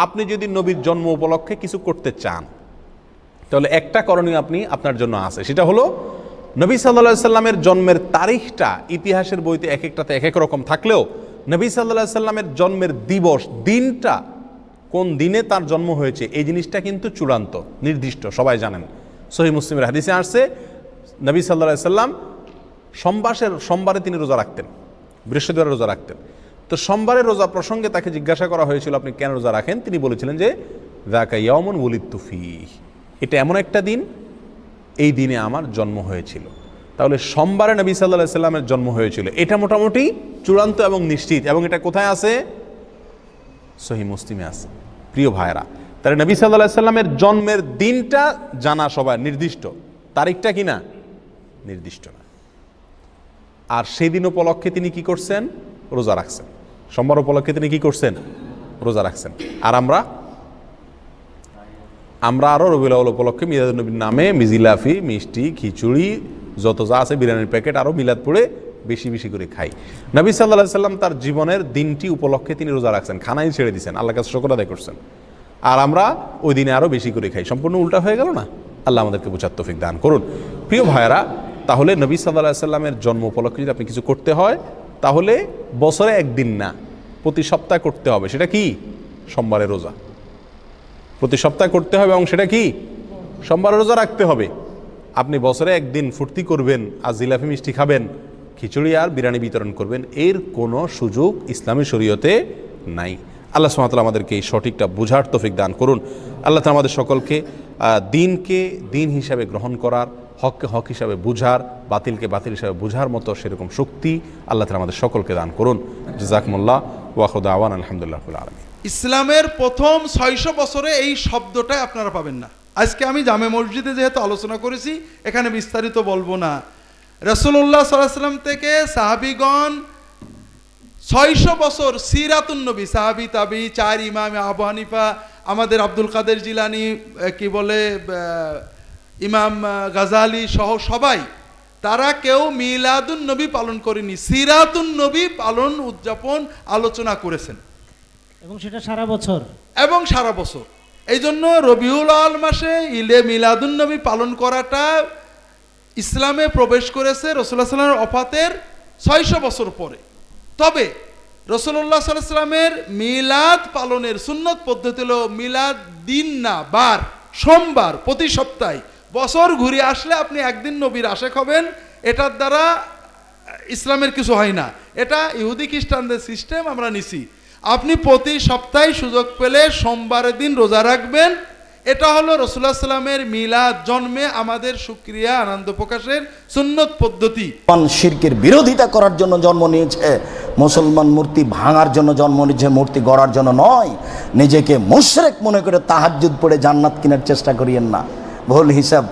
আপনি যদি নবীর জন্ম উপলক্ষে কিছু করতে চান, তাহলে একটা করণীয় আপনি আপনার জন্য আছে, সেটা হলো নবী সাল্লাল্লাহু আলাইহি সাল্লামের জন্মের তারিখটা ইতিহাসের বইতে এক একটাতে এক এক রকম থাকলেও নবী সাল্লাল্লাহু আলাইহি সাল্লামের জন্মের দিবস, দিনটা কোন দিনে তার জন্ম হয়েছে, এই জিনিসটা কিন্তু চূড়ান্ত, নির্দিষ্ট, সবাই জানেন। সহিহ মুসলিমের হাদিসে আসছে নবী সাল্লাল্লাহু আলাইহি সাল্লাম সোমবারে তিনি রোজা রাখতেন, বৃহস্পতিবার রোজা রাখতেন। তো সোমবারের রোজা প্রসঙ্গে তাকে জিজ্ঞাসা করা হয়েছিল, আপনি কেন রোজা রাখেন? তিনি বলেছিলেন যে যাকা ইয়াউমুন ওয়ালিদতু ফীহ, এটা এমন একটা দিন, এই দিনে আমার জন্ম হয়েছিল। তাহলে সোমবারে নবী সাল্লাল্লাহু আলাইহি সাল্লামের জন্ম হয়েছিল, এটা মোটামুটি চূড়ান্ত এবং নিশ্চিত। এবং এটা কোথায় আছে? সহিহ মুসলিমে আছে। প্রিয় ভাইরা, তাহলে নবী সাল্লাল্লাহু আলাইহি সাল্লামের জন্মের দিনটা জানা সবাই, নির্দিষ্ট, তারিখটা কি না? নির্দিষ্ট না। আর সেই দিন উপলক্ষে তিনি কি করছেন? রোজা রাখছেন। সোমবার উপলক্ষে তিনি কি করছেন? রোজা রাখছেন। আর আমরা আরও রবিউল আউয়াল উপলক্ষে মিলাদুন নবীর নামে মিজিলাফি, মিষ্টি, খিচুড়ি, যত যা আছে, বিরিয়ানির প্যাকেট, আরও মিলাদ পড়ে বেশি বেশি করে খাই। নবী সাল্লাল্লাহু আলাইহি সাল্লাম তার জীবনের দিনটি উপলক্ষে তিনি রোজা রাখছেন, খানাই ছেড়ে দিয়েছেন, আল্লাহর কাছে শুকর আদায় করছেন। আর আমরা ওই দিনে আরও বেশি করে খাই। সম্পূর্ণ উল্টা হয়ে গেল না? আল্লাহ আমাদেরকে বুঝার তৌফিক দান করুন। প্রিয় ভাইয়েরা, তাহলে নবী সাল্লাল্লাহু আলাইহি সাল্লামের জন্ম উপলক্ষে যদি আপনি কিছু করতে হয়, তাহলে বছরে একদিন না, প্রতি সপ্তাহে করতে হবে। সেটা কি? সোমবারের রোজা প্রতি সপ্তাহে করতে হবে, এবং সেটা কি? সোমবারের রোজা রাখতে হবে। আপনি বছরে একদিন ফুর্তি করবেন আর জিলাপি মিষ্টি খাবেন, খিচুড়ি আর বিরিয়ানি বিতরণ করবেন, এর কোনো সুযোগ ইসলামী শরীয়তে নাই। আল্লাহ সুবহানাহু ওয়া তাআলা আমাদেরকে এই সঠিকটা বুঝার তৌফিক দান করুন। আল্লাহ তাআলা আমাদের সকলকে দিনকে দিন হিসাবে গ্রহণ করার, হককে হক হিসাবে বুঝার, বাতিলকে বাতিল হিসাবে বুঝার মতো সেরকম শক্তি আল্লাহ তাআলা আমাদের সকলকে দান করুন। জাযাকুমুল্লাহ ওয়া আখিরু দাওয়ানা আলহামদুলিল্লাহি রাব্বিল আলামিন। ইসলামের প্রথম 600 বছরে এই শব্দটাই আপনারা পাবেন না। আজকে আমি জামে মসজিদে যেহেতু আলোচনা করেছি, এখানে বিস্তারিত বলবো না। রাসূলুল্লাহ সাল্লাল্লাহু আলাইহি ওয়াসাল্লাম থেকে সাহাবীগণ 600 বছর সিরাতুন নবী, সাহাবী তাবি, 4 ইমাম, আবু হানিফা, আমাদের আব্দুল কাদের জিলানী, কি বলে ইমাম গাজালি সহ সবাই, তারা কেউ মিলাদুন নবী পালন করেনি, সিরাতুন নবী পালন, উদযাপন, আলোচনা করেছেন, এবং সেটা সারা বছর। এই জন্য রবিউল আউয়াল মাসে ঈদে মিলাদুন নবী পালন করাটা ইসলামে প্রবেশ করেছে রাসূলুল্লাহ সাল্লাল্লাহু আলাইহি ওয়াসাল্লামের ওফাতের 600 বছর পরে। তবে রাসূলুল্লাহ সাল্লাল্লাহু আলাইহি ওয়াসাল্লামের মিলাদ পালনের সুন্নত পদ্ধতি হলো মিলাদ দিন না, বার, সোমবার, প্রতি সপ্তাহে। বছর ঘুরে আসলে আপনি একদিন নবীর আশেক হবেন, এটার দ্বারা ইসলামের কিছু হয় না। এটা ইহুদি খ্রিস্টানদের সিস্টেম, আমরা নিছি। আপনি প্রতি সপ্তাহে সুযোগ পেলে সোমবারের দিন রোজা রাখবেন। এটা হলো রাসূলুল্লাহ সাল্লামের মিলাদ, জন্মে আমাদের শুকরিয়া, আনন্দ প্রকাশের সুন্নত পদ্ধতি। শিরকের বিরোধিতা করার জন্য জন্ম নিয়েছে, মুসলমান মূর্তি ভাঙার জন্য জন্ম নিয়েছে, মূর্তি গড়ার জন্য নয়। নিজেকে মুশরিক মনে করে তাহাজ্জুদ পড়ে জান্নাত কেনার চেষ্টা করিয়েন না, ভুল হিসাব।